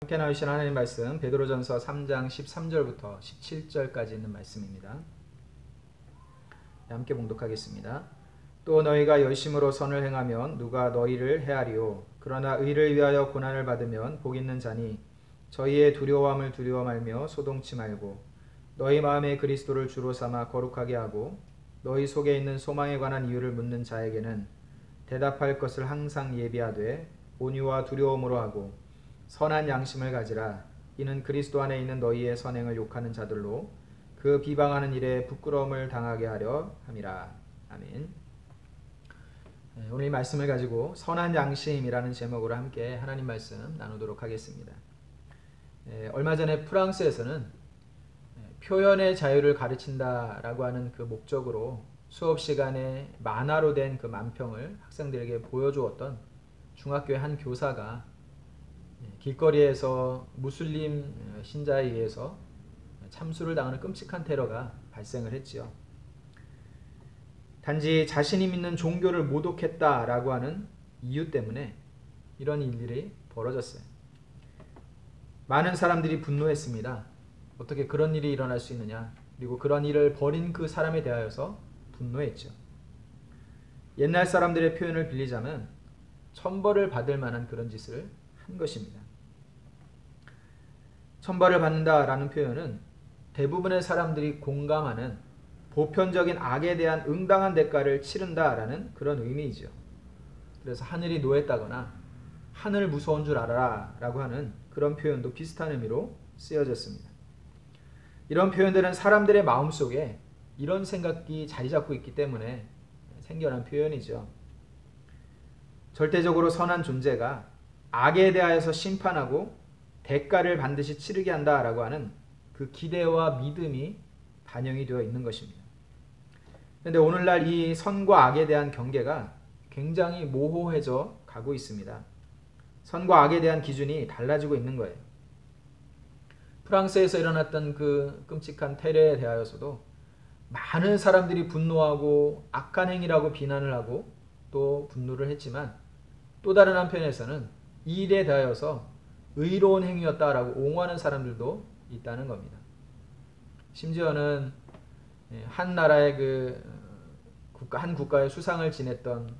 함께 나누신 하나님 말씀 베드로전서 3장 13절부터 17절까지 있는 말씀입니다. 함께 봉독하겠습니다. 또 너희가 열심으로 선을 행하면 누가 너희를 해하리요. 그러나 의를 위하여 고난을 받으면 복 있는 자니 저희의 두려워함을 두려워 말며 소동치 말고 너희 마음에 그리스도를 주로 삼아 거룩하게 하고 너희 속에 있는 소망에 관한 이유를 묻는 자에게는 대답할 것을 항상 예비하되 온유와 두려움으로 하고 선한 양심을 가지라. 이는 그리스도 안에 있는 너희의 선행을 욕하는 자들로 그 비방하는 일에 부끄러움을 당하게 하려 함이라. 아멘. 오늘 이 말씀을 가지고 선한 양심이라는 제목으로 함께 하나님 말씀 나누도록 하겠습니다. 얼마 전에 프랑스에서는 표현의 자유를 가르친다라고 하는 그 목적으로 수업 시간에 만화로 된 그 만평을 학생들에게 보여주었던 중학교의 한 교사가 길거리에서 무슬림 신자에 의해서 참수를 당하는 끔찍한 테러가 발생을 했지요. 단지 자신이 믿는 종교를 모독했다라고 하는 이유 때문에 이런 일들이 벌어졌어요. 많은 사람들이 분노했습니다. 어떻게 그런 일이 일어날 수 있느냐, 그리고 그런 일을 벌인 그 사람에 대하여서 분노했죠. 옛날 사람들의 표현을 빌리자면 천벌을 받을 만한 그런 짓을 한 것입니다. 천벌을 받는다라는 표현은 대부분의 사람들이 공감하는 보편적인 악에 대한 응당한 대가를 치른다라는 그런 의미이죠. 그래서 하늘이 노했다거나 하늘 무서운 줄 알아라 라고 하는 그런 표현도 비슷한 의미로 쓰여졌습니다. 이런 표현들은 사람들의 마음속에 이런 생각이 자리 잡고 있기 때문에 생겨난 표현이죠. 절대적으로 선한 존재가 악에 대하여서 심판하고 대가를 반드시 치르게 한다라고 하는 그 기대와 믿음이 반영이 되어 있는 것입니다. 그런데 오늘날 이 선과 악에 대한 경계가 굉장히 모호해져 가고 있습니다. 선과 악에 대한 기준이 달라지고 있는 거예요. 프랑스에서 일어났던 그 끔찍한 테러에 대하여서도 많은 사람들이 분노하고 악한 행위라고 비난을 하고 또 분노를 했지만 또 다른 한편에서는 이 일에 대하여서 의로운 행위였다라고 옹호하는 사람들도 있다는 겁니다. 심지어는 한 나라의 한 국가의 수상을 지냈던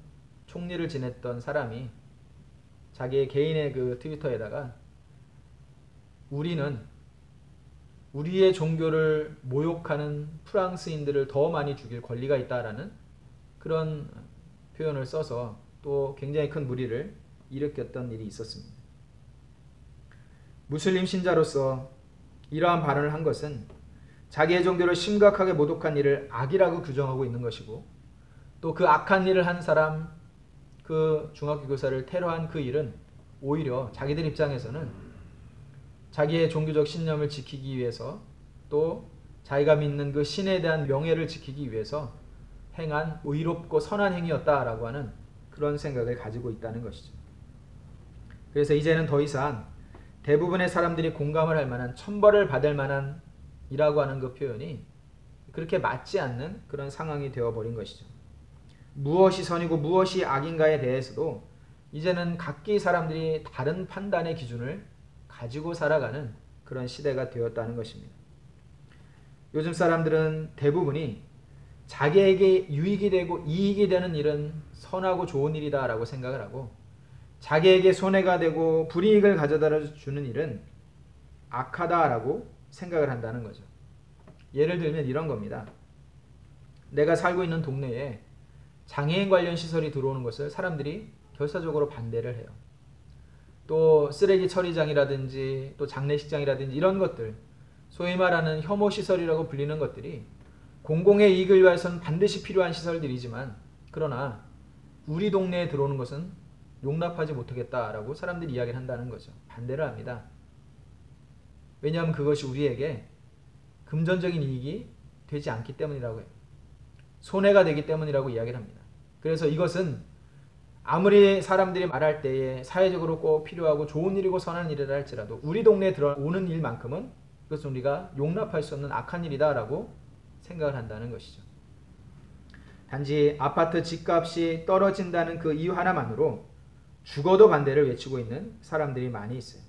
총리를 지냈던 사람이 자기의 개인의 그 트위터에다가 우리는 우리의 종교를 모욕하는 프랑스인들을 더 많이 죽일 권리가 있다라는 그런 표현을 써서 또 굉장히 큰 물의를 일으켰던 일이 있었습니다. 무슬림 신자로서 이러한 발언을 한 것은 자기의 종교를 심각하게 모독한 일을 악이라고 규정하고 있는 것이고 또 그 악한 일을 한 사람, 그 중학교 교사를 테러한 그 일은 오히려 자기들 입장에서는 자기의 종교적 신념을 지키기 위해서 또 자기가 믿는 그 신에 대한 명예를 지키기 위해서 행한 의롭고 선한 행위였다라고 하는 그런 생각을 가지고 있다는 것이죠. 그래서 이제는 더 이상 대부분의 사람들이 공감을 할 만한 천벌을 받을 만한 이라고 하는 그 표현이 그렇게 맞지 않는 그런 상황이 되어버린 것이죠. 무엇이 선이고 무엇이 악인가에 대해서도 이제는 각기 사람들이 다른 판단의 기준을 가지고 살아가는 그런 시대가 되었다는 것입니다. 요즘 사람들은 대부분이 자기에게 유익이 되고 이익이 되는 일은 선하고 좋은 일이다 라고 생각을 하고 자기에게 손해가 되고 불이익을 가져다 주는 일은 악하다라고 생각을 한다는 거죠. 예를 들면 이런 겁니다. 내가 살고 있는 동네에 장애인 관련 시설이 들어오는 것을 사람들이 결사적으로 반대를 해요. 또 쓰레기 처리장이라든지 또 장례식장이라든지 이런 것들, 소위 말하는 혐오시설이라고 불리는 것들이 공공의 이익을 위해서는 반드시 필요한 시설들이지만 그러나 우리 동네에 들어오는 것은 용납하지 못하겠다라고 사람들이 이야기를 한다는 거죠. 반대를 합니다. 왜냐하면 그것이 우리에게 금전적인 이익이 되지 않기 때문이라고 해요. 손해가 되기 때문이라고 이야기를 합니다. 그래서 이것은 아무리 사람들이 말할 때에 사회적으로 꼭 필요하고 좋은 일이고 선한 일이라 할지라도 우리 동네에 들어오는 일만큼은 그것은 우리가 용납할 수 없는 악한 일이다라고 생각을 한다는 것이죠. 단지 아파트 집값이 떨어진다는 그 이유 하나만으로 죽어도 반대를 외치고 있는 사람들이 많이 있어요.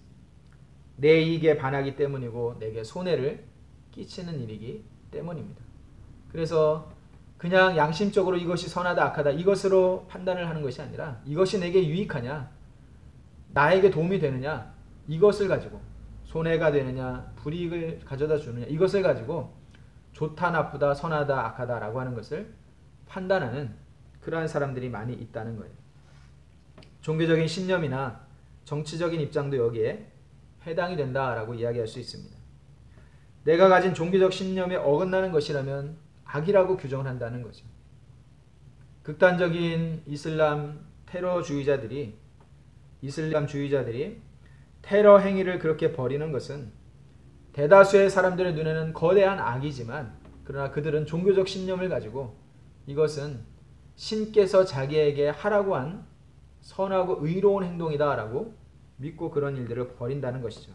내 이익에 반하기 때문이고 내게 손해를 끼치는 일이기 때문입니다. 그래서 그냥 양심적으로 이것이 선하다 악하다 이것으로 판단을 하는 것이 아니라 이것이 내게 유익하냐 나에게 도움이 되느냐 이것을 가지고 손해가 되느냐 불이익을 가져다 주느냐 이것을 가지고 좋다 나쁘다 선하다 악하다 라고 하는 것을 판단하는 그러한 사람들이 많이 있다는 거예요. 종교적인 신념이나 정치적인 입장도 여기에 해당이 된다라고 이야기할 수 있습니다. 내가 가진 종교적 신념에 어긋나는 것이라면 악이라고 규정을 한다는 거죠. 극단적인 이슬람 주의자들이 테러 행위를 그렇게 벌이는 것은 대다수의 사람들의 눈에는 거대한 악이지만 그러나 그들은 종교적 신념을 가지고 이것은 신께서 자기에게 하라고 한 선하고 의로운 행동이다 라고 믿고 그런 일들을 벌인다는 것이죠.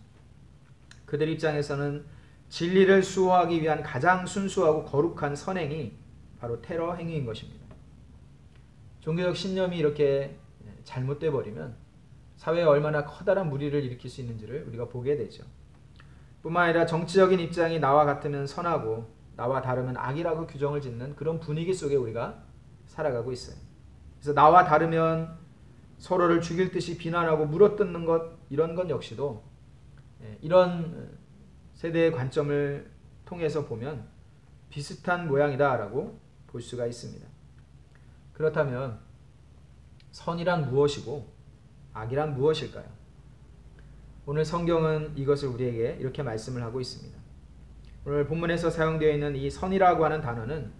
그들 입장에서는 진리를 수호하기 위한 가장 순수하고 거룩한 선행이 바로 테러 행위인 것입니다. 종교적 신념이 이렇게 잘못돼 버리면 사회에 얼마나 커다란 무리를 일으킬 수 있는지를 우리가 보게 되죠. 뿐만 아니라 정치적인 입장이 나와 같으면 선하고 나와 다르면 악이라고 규정을 짓는 그런 분위기 속에 우리가 살아가고 있어요. 그래서 나와 다르면 서로를 죽일 듯이 비난하고 물어뜯는 것 이런 것 역시도 이런 세대의 관점을 통해서 보면 비슷한 모양이다라고 볼 수가 있습니다. 그렇다면 선이란 무엇이고 악이란 무엇일까요? 오늘 성경은 이것을 우리에게 이렇게 말씀을 하고 있습니다. 오늘 본문에서 사용되어 있는 이 선이라고 하는 단어는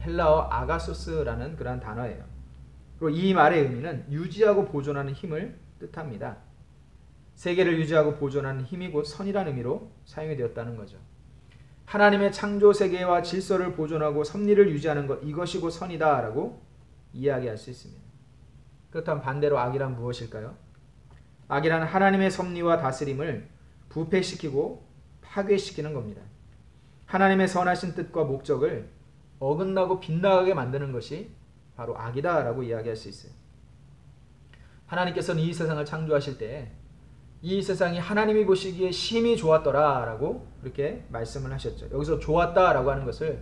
헬라어 아가소스라는 그런 단어예요. 그리고 이 말의 의미는 유지하고 보존하는 힘을 뜻합니다. 세계를 유지하고 보존하는 힘이 곧 선이라는 의미로 사용이 되었다는 거죠. 하나님의 창조 세계와 질서를 보존하고 섭리를 유지하는 것 이것이 곧 선이다 라고 이야기할 수 있습니다. 그렇다면 반대로 악이란 무엇일까요? 악이란 하나님의 섭리와 다스림을 부패시키고 파괴시키는 겁니다. 하나님의 선하신 뜻과 목적을 어긋나고 빗나가게 만드는 것이 바로 악이다 라고 이야기할 수 있어요. 하나님께서는 이 세상을 창조하실 때 이 세상이 하나님이 보시기에 심히 좋았더라 라고 그렇게 말씀을 하셨죠. 여기서 좋았다 라고 하는 것을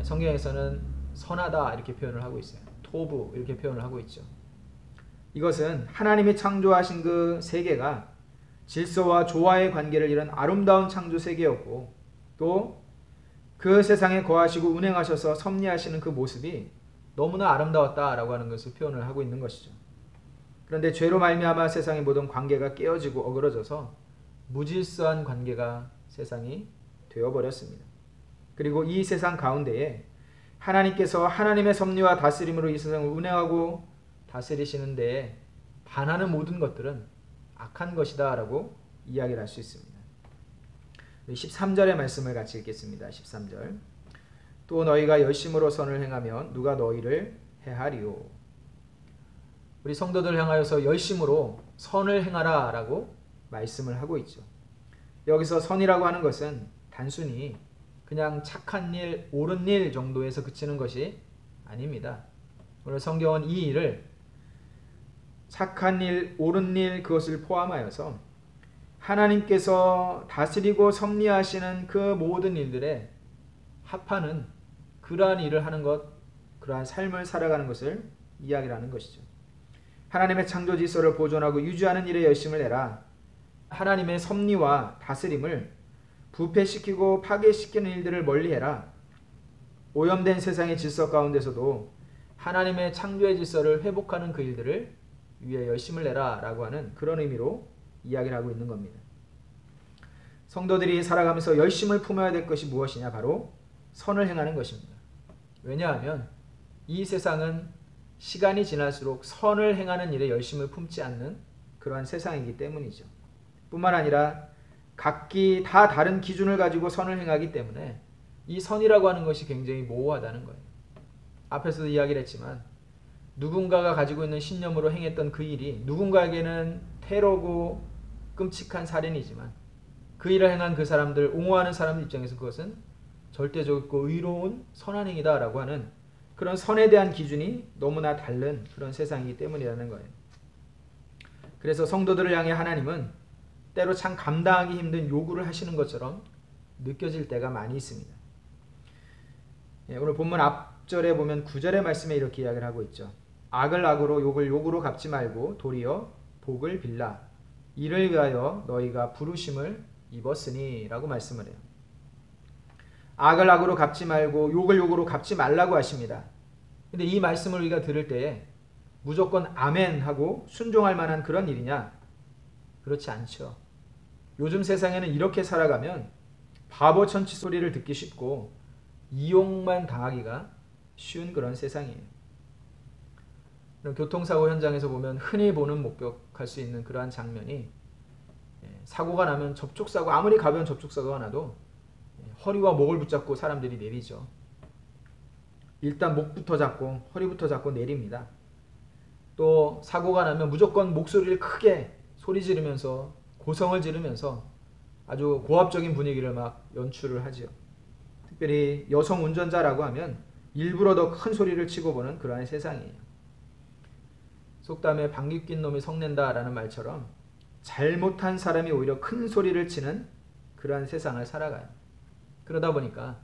성경에서는 선하다 이렇게 표현을 하고 있어요. 토부 이렇게 표현을 하고 있죠. 이것은 하나님이 창조하신 그 세계가 질서와 조화의 관계를 이룬 아름다운 창조 세계였고 또 그 세상에 거하시고 운행하셔서 섭리하시는 그 모습이 너무나 아름다웠다라고 하는 것을 표현을 하고 있는 것이죠. 그런데 죄로 말미암아 세상의 모든 관계가 깨어지고 어그러져서 무질서한 관계가 세상이 되어버렸습니다. 그리고 이 세상 가운데에 하나님께서 하나님의 섭리와 다스림으로 이 세상을 운행하고 다스리시는 데에 반하는 모든 것들은 악한 것이다 라고 이야기를 할 수 있습니다. 13절의 말씀을 같이 읽겠습니다. 13절 또 너희가 열심으로 선을 행하면 누가 너희를 해하리요. 우리 성도들 향하여서 열심으로 선을 행하라 라고 말씀을 하고 있죠. 여기서 선이라고 하는 것은 단순히 그냥 착한 일, 옳은 일 정도에서 그치는 것이 아닙니다. 오늘 성경은 이 일을 착한 일, 옳은 일 그것을 포함하여서 하나님께서 다스리고 섭리하시는 그 모든 일들에 합하는 그러한 일을 하는 것, 그러한 삶을 살아가는 것을 이야기를 하는 것이죠. 하나님의 창조 질서를 보존하고 유지하는 일에 열심을 내라. 하나님의 섭리와 다스림을 부패시키고 파괴시키는 일들을 멀리해라. 오염된 세상의 질서 가운데서도 하나님의 창조의 질서를 회복하는 그 일들을 위해 열심을 내라 라고 하는 그런 의미로 이야기를 하고 있는 겁니다. 성도들이 살아가면서 열심을 품어야 될 것이 무엇이냐? 바로 선을 행하는 것입니다. 왜냐하면 이 세상은 시간이 지날수록 선을 행하는 일에 열심을 품지 않는 그러한 세상이기 때문이죠. 뿐만 아니라 각기 다 다른 기준을 가지고 선을 행하기 때문에 이 선이라고 하는 것이 굉장히 모호하다는 거예요. 앞에서도 이야기를 했지만 누군가가 가지고 있는 신념으로 행했던 그 일이 누군가에게는 테러고 끔찍한 살인이지만 그 일을 행한 그 사람들, 옹호하는 사람들 입장에서 그것은 절대적이고 의로운 선한 행위다라고 하는 그런 선에 대한 기준이 너무나 다른 그런 세상이기 때문이라는 거예요. 그래서 성도들을 향해 하나님은 때로 참 감당하기 힘든 요구를 하시는 것처럼 느껴질 때가 많이 있습니다. 오늘 본문 앞절에 보면 9절의 말씀에 이렇게 이야기를 하고 있죠. 악을 악으로 욕을 욕으로 갚지 말고 도리어 복을 빌라. 이를 위하여 너희가 부르심을 입었으니 라고 말씀을 해요. 악을 악으로 갚지 말고 욕을 욕으로 갚지 말라고 하십니다. 근데 이 말씀을 우리가 들을 때에 무조건 아멘 하고 순종할 만한 그런 일이냐? 그렇지 않죠. 요즘 세상에는 이렇게 살아가면 바보 천치 소리를 듣기 쉽고 이용만 당하기가 쉬운 그런 세상이에요. 교통사고 현장에서 보면 흔히 보는 목격할 수 있는 그러한 장면이 사고가 나면 접촉사고, 아무리 가벼운 접촉사고가 나도 허리와 목을 붙잡고 사람들이 내리죠. 일단 목부터 잡고 허리부터 잡고 내립니다. 또 사고가 나면 무조건 목소리를 크게 소리 지르면서 고성을 지르면서 아주 고압적인 분위기를 막 연출을 하죠. 특별히 여성 운전자라고 하면 일부러 더 큰 소리를 치고 보는 그러한 세상이에요. 속담에 방귀 낀 놈이 성낸다라는 말처럼 잘못한 사람이 오히려 큰 소리를 치는 그러한 세상을 살아가요. 그러다 보니까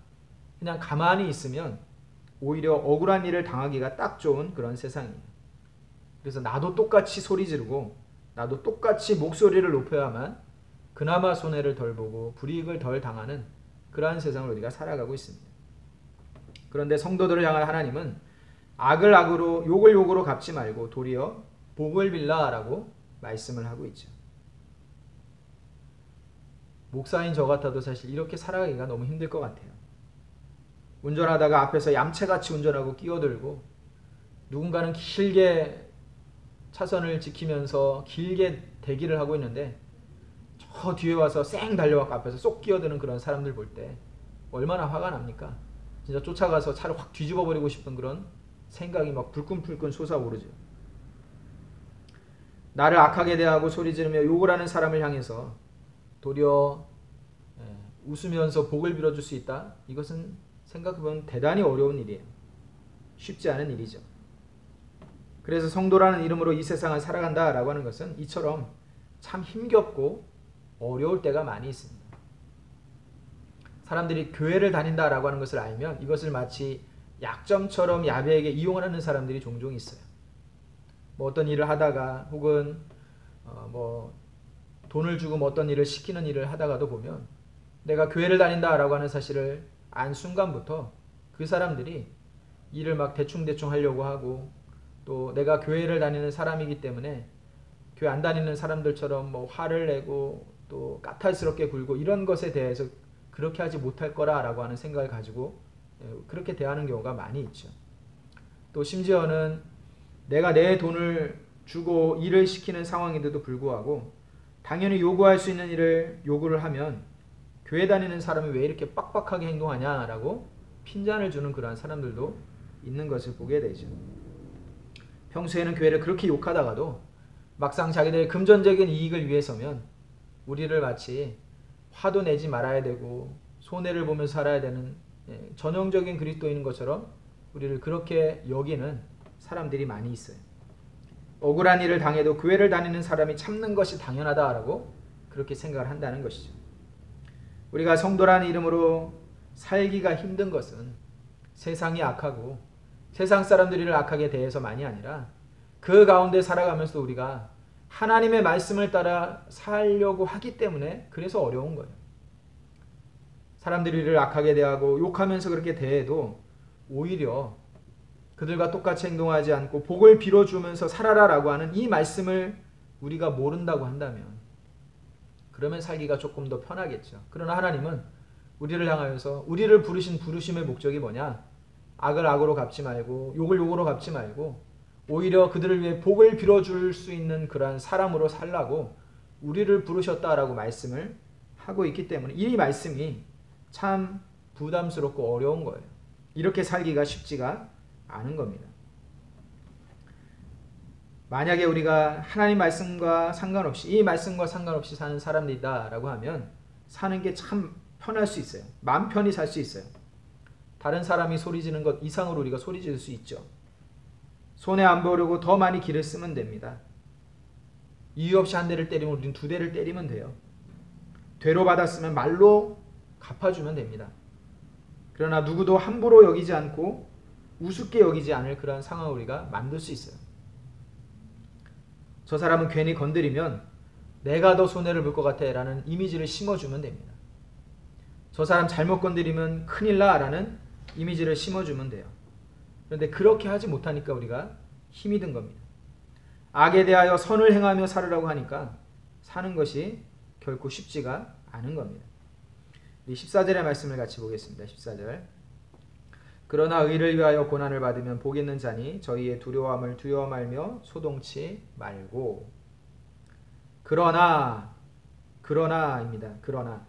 그냥 가만히 있으면 오히려 억울한 일을 당하기가 딱 좋은 그런 세상이에요. 그래서 나도 똑같이 소리 지르고 나도 똑같이 목소리를 높여야만 그나마 손해를 덜 보고 불이익을 덜 당하는 그러한 세상을 우리가 살아가고 있습니다. 그런데 성도들을 향한 하나님은 악을 악으로 욕을 욕으로 갚지 말고 도리어 복을 빌라라고 말씀을 하고 있죠. 목사인 저 같아도 사실 이렇게 살아가기가 너무 힘들 것 같아요. 운전하다가 앞에서 얌체같이 운전하고 끼어들고 누군가는 길게 차선을 지키면서 길게 대기를 하고 있는데 저 뒤에 와서 쌩 달려와서 앞에서 쏙 끼어드는 그런 사람들 볼 때 얼마나 화가 납니까? 진짜 쫓아가서 차를 확 뒤집어 버리고 싶은 그런 생각이 막 불끈불끈 솟아오르죠. 나를 악하게 대하고 소리 지르며 욕을 하는 사람을 향해서 도리어 웃으면서 복을 빌어줄 수 있다? 이것은 생각해보면 대단히 어려운 일이에요. 쉽지 않은 일이죠. 그래서 성도라는 이름으로 이 세상을 살아간다라고 하는 것은 이처럼 참 힘겹고 어려울 때가 많이 있습니다. 사람들이 교회를 다닌다라고 하는 것을 알면 이것을 마치 약점처럼 야비하게 이용을 하는 사람들이 종종 있어요. 뭐 어떤 일을 하다가 혹은 돈을 주고 어떤 일을 시키는 일을 하다가도 보면 내가 교회를 다닌다라고 하는 사실을 안 순간부터 그 사람들이 일을 막 대충대충 하려고 하고 또 내가 교회를 다니는 사람이기 때문에 교회 안 다니는 사람들처럼 뭐 화를 내고 또 까탈스럽게 굴고 이런 것에 대해서 그렇게 하지 못할 거라라고 하는 생각을 가지고 그렇게 대하는 경우가 많이 있죠. 또 심지어는 내가 내 돈을 주고 일을 시키는 상황인데도 불구하고 당연히 요구할 수 있는 일을 요구를 하면 교회 다니는 사람이 왜 이렇게 빡빡하게 행동하냐라고 핀잔을 주는 그러한 사람들도 있는 것을 보게 되죠. 평소에는 교회를 그렇게 욕하다가도 막상 자기들의 금전적인 이익을 위해서면 우리를 마치 화도 내지 말아야 되고 손해를 보면서 살아야 되는 전형적인 그리스도인인 것처럼 우리를 그렇게 여기는 사람들이 많이 있어요. 억울한 일을 당해도 교회를 다니는 사람이 참는 것이 당연하다라고 그렇게 생각을 한다는 것이죠. 우리가 성도라는 이름으로 살기가 힘든 것은 세상이 악하고 세상 사람들을 악하게 대해서만이 아니라 그 가운데 살아가면서 우리가 하나님의 말씀을 따라 살려고 하기 때문에 그래서 어려운 거예요. 사람들이 우리를 악하게 대하고 욕하면서 그렇게 대해도 오히려 그들과 똑같이 행동하지 않고 복을 빌어주면서 살아라라고 하는 이 말씀을 우리가 모른다고 한다면 그러면 살기가 조금 더 편하겠죠. 그러나 하나님은 우리를 향하여서 우리를 부르신 부르심의 목적이 뭐냐? 악을 악으로 갚지 말고 욕을 욕으로 갚지 말고 오히려 그들을 위해 복을 빌어줄 수 있는 그러한 사람으로 살라고 우리를 부르셨다라고 말씀을 하고 있기 때문에 이 말씀이 참 부담스럽고 어려운 거예요. 이렇게 살기가 쉽지가 않은 겁니다. 만약에 우리가 하나님 말씀과 상관없이 이 말씀과 상관없이 사는 사람들이다라고 하면 사는 게 참 편할 수 있어요. 마음 편히 살 수 있어요. 다른 사람이 소리 지르는 것 이상으로 우리가 소리 지를 수 있죠. 손해 안 보려고 더 많이 기를 쓰면 됩니다. 이유 없이 한 대를 때리면 우리는 두 대를 때리면 돼요. 되로 받았으면 말로 갚아주면 됩니다. 그러나 누구도 함부로 여기지 않고 우습게 여기지 않을 그러한 상황을 우리가 만들 수 있어요. 저 사람은 괜히 건드리면 내가 더 손해를 볼 것 같아 라는 이미지를 심어주면 됩니다. 저 사람 잘못 건드리면 큰일 나 라는 이미지를 심어주면 돼요. 그런데 그렇게 하지 못하니까 우리가 힘이 든 겁니다. 악에 대하여 선을 행하며 살으라고 하니까 사는 것이 결코 쉽지가 않은 겁니다. 14절의 말씀을 같이 보겠습니다. 14절. 그러나 의를 위하여 고난을 받으면 복 있는 자니 저희의 두려움을 두려워 말며 소동치 말고. 그러나입니다. 그러나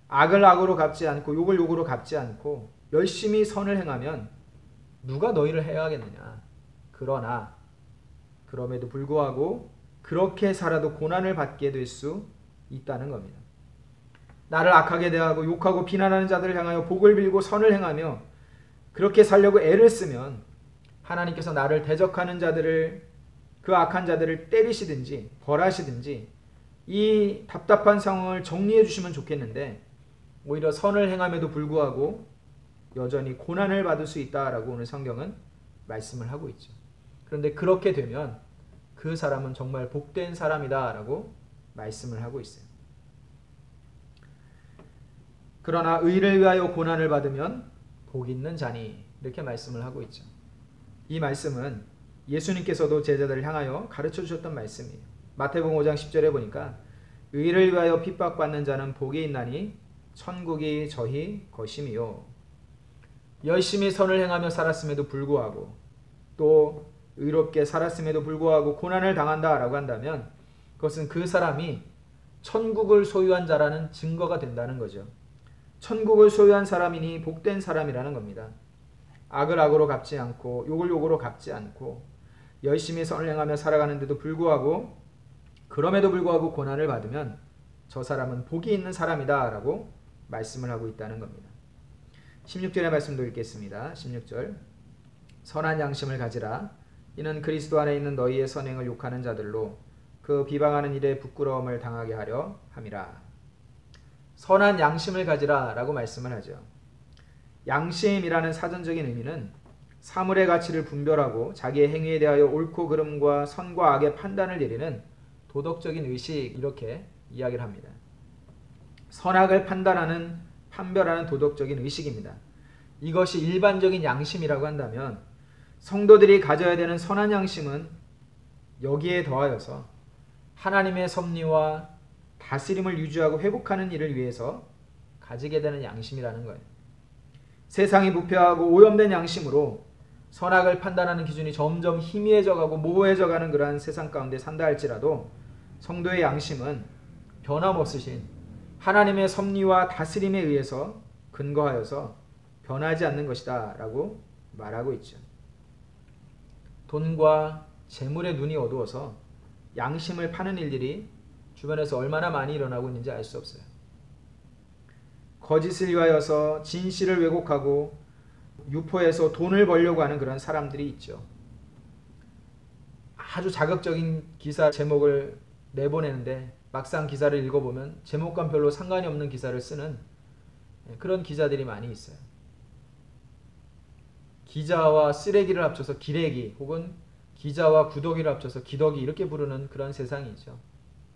악을 악으로 갚지 않고 욕을 욕으로 갚지 않고 열심히 선을 행하면 누가 너희를 해하겠느냐. 그러나 그럼에도 불구하고 그렇게 살아도 고난을 받게 될 수 있다는 겁니다. 나를 악하게 대하고 욕하고 비난하는 자들을 향하여 복을 빌고 선을 행하며 그렇게 살려고 애를 쓰면 하나님께서 나를 대적하는 자들을, 그 악한 자들을 때리시든지 벌하시든지 이 답답한 상황을 정리해 주시면 좋겠는데 오히려 선을 행함에도 불구하고 여전히 고난을 받을 수 있다라고 오늘 성경은 말씀을 하고 있죠. 그런데 그렇게 되면 그 사람은 정말 복된 사람이다라고 말씀을 하고 있어요. 그러나 의를 위하여 고난을 받으면 복 있는 자니 이렇게 말씀을 하고 있죠. 이 말씀은 예수님께서도 제자들을 향하여 가르쳐 주셨던 말씀이에요. 마태복음 5장 10절에 보니까 의를 위하여 핍박받는 자는 복이 있나니 천국이 저희 것임이요. 열심히 선을 행하며 살았음에도 불구하고 또 의롭게 살았음에도 불구하고 고난을 당한다라고 한다면 그것은 그 사람이 천국을 소유한 자라는 증거가 된다는 거죠. 천국을 소유한 사람이니 복된 사람이라는 겁니다. 악을 악으로 갚지 않고 욕을 욕으로 갚지 않고 열심히 선을 행하며 살아가는데도 불구하고 그럼에도 불구하고 고난을 받으면 저 사람은 복이 있는 사람이다 라고 말씀을 하고 있다는 겁니다. 16절의 말씀도 읽겠습니다. 16절. 선한 양심을 가지라. 이는 그리스도 안에 있는 너희의 선행을 욕하는 자들로 그 비방하는 일에 부끄러움을 당하게 하려 함이라. 선한 양심을 가지라 라고 말씀을 하죠. 양심이라는 사전적인 의미는 사물의 가치를 분별하고 자기의 행위에 대하여 옳고 그름과 선과 악의 판단을 내리는 도덕적인 의식, 이렇게 이야기를 합니다. 선악을 판별하는 도덕적인 의식입니다. 이것이 일반적인 양심이라고 한다면 성도들이 가져야 되는 선한 양심은 여기에 더하여서 하나님의 섭리와 다스림을 유지하고 회복하는 일을 위해서 가지게 되는 양심이라는 거예요. 세상이 부패하고 오염된 양심으로 선악을 판단하는 기준이 점점 희미해져가고 모호해져가는 그러한 세상 가운데 산다 할지라도 성도의 양심은 변함없으신 하나님의 섭리와 다스림에 의해서 근거하여서 변하지 않는 것이다 라고 말하고 있죠. 돈과 재물의 눈이 어두워서 양심을 파는 일들이 주변에서 얼마나 많이 일어나고 있는지 알 수 없어요. 거짓을 위하여서 진실을 왜곡하고 유포해서 돈을 벌려고 하는 그런 사람들이 있죠. 아주 자극적인 기사 제목을 내보내는데 막상 기사를 읽어보면 제목과 별로 상관이 없는 기사를 쓰는 그런 기자들이 많이 있어요. 기자와 쓰레기를 합쳐서 기레기, 혹은 기자와 구더기를 합쳐서 기더기, 이렇게 부르는 그런 세상이죠.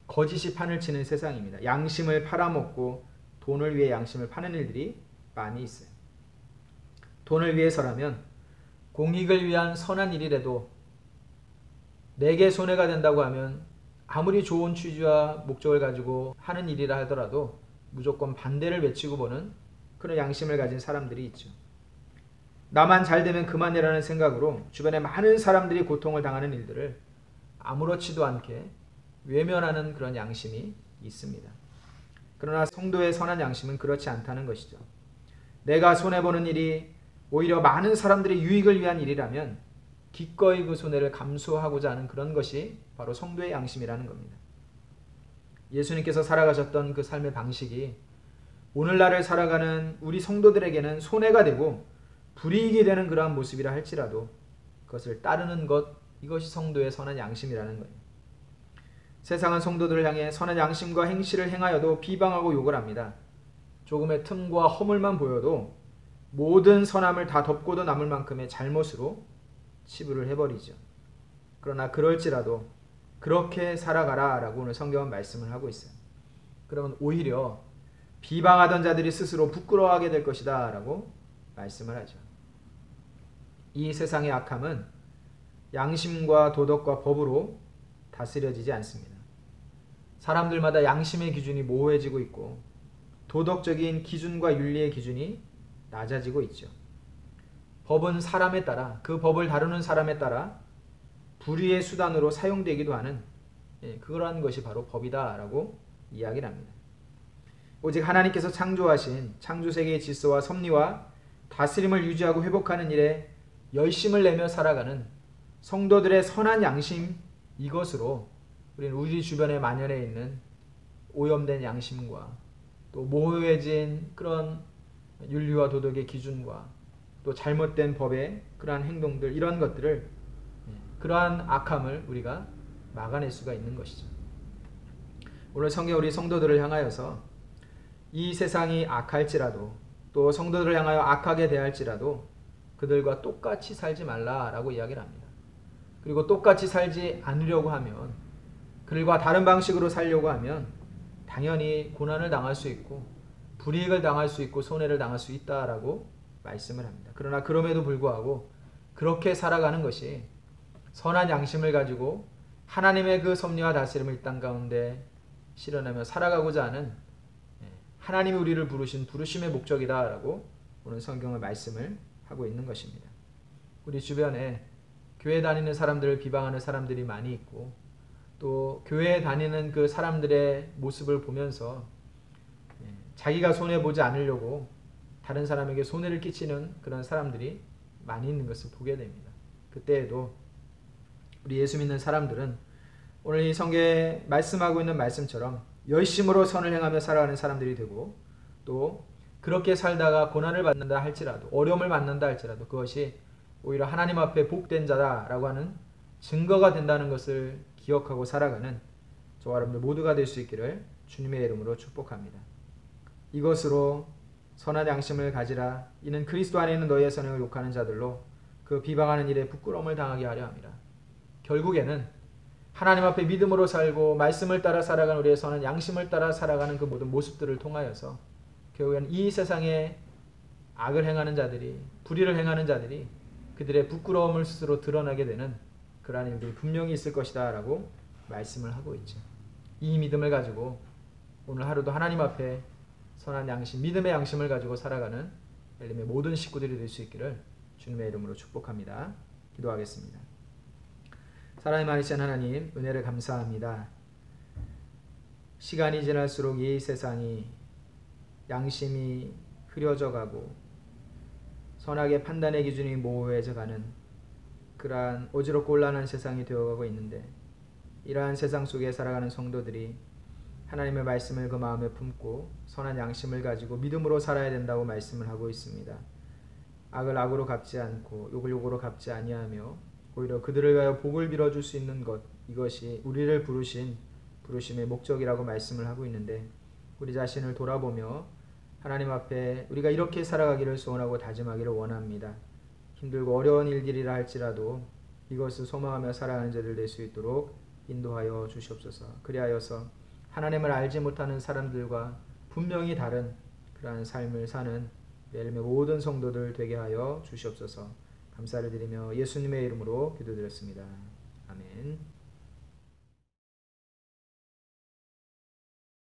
거짓이 판을 치는 세상입니다. 양심을 팔아먹고 돈을 위해 양심을 파는 일들이 많이 있어요. 돈을 위해서라면 공익을 위한 선한 일이라도 내게 손해가 된다고 하면 아무리 좋은 취지와 목적을 가지고 하는 일이라 하더라도 무조건 반대를 외치고 보는 그런 양심을 가진 사람들이 있죠. 나만 잘 되면 그만이라는 생각으로 주변에 많은 사람들이 고통을 당하는 일들을 아무렇지도 않게 외면하는 그런 양심이 있습니다. 그러나 성도의 선한 양심은 그렇지 않다는 것이죠. 내가 손해보는 일이 오히려 많은 사람들의 유익을 위한 일이라면 기꺼이 그 손해를 감수하고자 하는 그런 것이 바로 성도의 양심이라는 겁니다. 예수님께서 살아가셨던 그 삶의 방식이 오늘날을 살아가는 우리 성도들에게는 손해가 되고 불이익이 되는 그러한 모습이라 할지라도 그것을 따르는 것, 이것이 성도의 선한 양심이라는 거예요. 세상은 성도들을 향해 선한 양심과 행실을 행하여도 비방하고 욕을 합니다. 조금의 틈과 허물만 보여도 모든 선함을 다 덮고도 남을 만큼의 잘못으로 치부를 해버리죠. 그러나 그럴지라도 그렇게 살아가라 라고 오늘 성경은 말씀을 하고 있어요. 그러면 오히려 비방하던 자들이 스스로 부끄러워하게 될 것이다 라고 말씀을 하죠. 이 세상의 악함은 양심과 도덕과 법으로 다스려지지 않습니다. 사람들마다 양심의 기준이 모호해지고 있고 도덕적인 기준과 윤리의 기준이 낮아지고 있죠. 법은 사람에 따라, 그 법을 다루는 사람에 따라 불의의 수단으로 사용되기도 하는 그러한 것이 바로 법이다 라고 이야기를 합니다. 오직 하나님께서 창조하신 창조세계의 질서와 섭리와 다스림을 유지하고 회복하는 일에 열심을 내며 살아가는 성도들의 선한 양심, 이것으로 우리는 우리 주변에 만연해 있는 오염된 양심과 또 모호해진 그런 윤리와 도덕의 기준과 또 잘못된 법의 그러한 행동들, 이런 것들을, 그러한 악함을 우리가 막아낼 수가 있는 것이죠. 오늘 성경 우리 성도들을 향하여서 이 세상이 악할지라도 또 성도들을 향하여 악하게 대할지라도 그들과 똑같이 살지 말라라고 이야기를 합니다. 그리고 똑같이 살지 않으려고 하면, 그들과 다른 방식으로 살려고 하면 당연히 고난을 당할 수 있고 불이익을 당할 수 있고 손해를 당할 수 있다라고 말씀을 합니다. 그러나 그럼에도 불구하고 그렇게 살아가는 것이 선한 양심을 가지고 하나님의 그 섭리와 다스림을 이 땅 가운데 실현하며 살아가고자 하는 하나님이 우리를 부르신 부르심의 목적이다라고 오늘 성경의 말씀을 하고 있는 것입니다. 우리 주변에 교회 다니는 사람들을 비방하는 사람들이 많이 있고 또 교회에 다니는 그 사람들의 모습을 보면서 자기가 손해보지 않으려고 다른 사람에게 손해를 끼치는 그런 사람들이 많이 있는 것을 보게 됩니다. 그때에도 우리 예수 믿는 사람들은 오늘 이 성경에 말씀하고 있는 말씀처럼 열심으로 선을 행하며 살아가는 사람들이 되고, 또 그렇게 살다가 고난을 받는다 할지라도, 어려움을 만난다 할지라도 그것이 오히려 하나님 앞에 복된 자다라고 하는 증거가 된다는 것을 기억하고 살아가는 저와 여러분들 모두가 될 수 있기를 주님의 이름으로 축복합니다. 이것으로 선한 양심을 가지라. 이는 그리스도 안에 있는 너희의 선행을 욕하는 자들로 그 비방하는 일에 부끄러움을 당하게 하려 함이라. 결국에는 하나님 앞에 믿음으로 살고 말씀을 따라 살아가는 우리의 선한 양심을 따라 살아가는 그 모든 모습들을 통하여서 결국에는 이 세상에 악을 행하는 자들이, 불의를 행하는 자들이 그들의 부끄러움을 스스로 드러나게 되는 그러한 일들이 분명히 있을 것이다 라고 말씀을 하고 있죠. 이 믿음을 가지고 오늘 하루도 하나님 앞에 선한 양심, 믿음의 양심을 가지고 살아가는 엘림의 모든 식구들이 될 수 있기를 주님의 이름으로 축복합니다. 기도하겠습니다. 사랑이 많으신 하나님, 은혜를 감사합니다. 시간이 지날수록 이 세상이 양심이 흐려져 가고 선악의 판단의 기준이 모호해져 가는 그러한 어지럽고 곤란한 세상이 되어가고 있는데, 이러한 세상 속에 살아가는 성도들이 하나님의 말씀을 그 마음에 품고 선한 양심을 가지고 믿음으로 살아야 된다고 말씀을 하고 있습니다. 악을 악으로 갚지 않고 욕을 욕으로 갚지 아니하며 오히려 그들을 위하여 복을 빌어줄 수 있는 것, 이것이 우리를 부르신 부르심의 목적이라고 말씀을 하고 있는데, 우리 자신을 돌아보며 하나님 앞에 우리가 이렇게 살아가기를 소원하고 다짐하기를 원합니다. 힘들고 어려운 일들이라 할지라도 이것을 소망하며 살아가는 자들 될 수 있도록 인도하여 주시옵소서. 그리하여서 하나님을 알지 못하는 사람들과 분명히 다른 그러한 삶을 사는 엘림의 모든 성도들 되게 하여 주시옵소서. 감사를 드리며 예수님의 이름으로 기도드렸습니다. 아멘.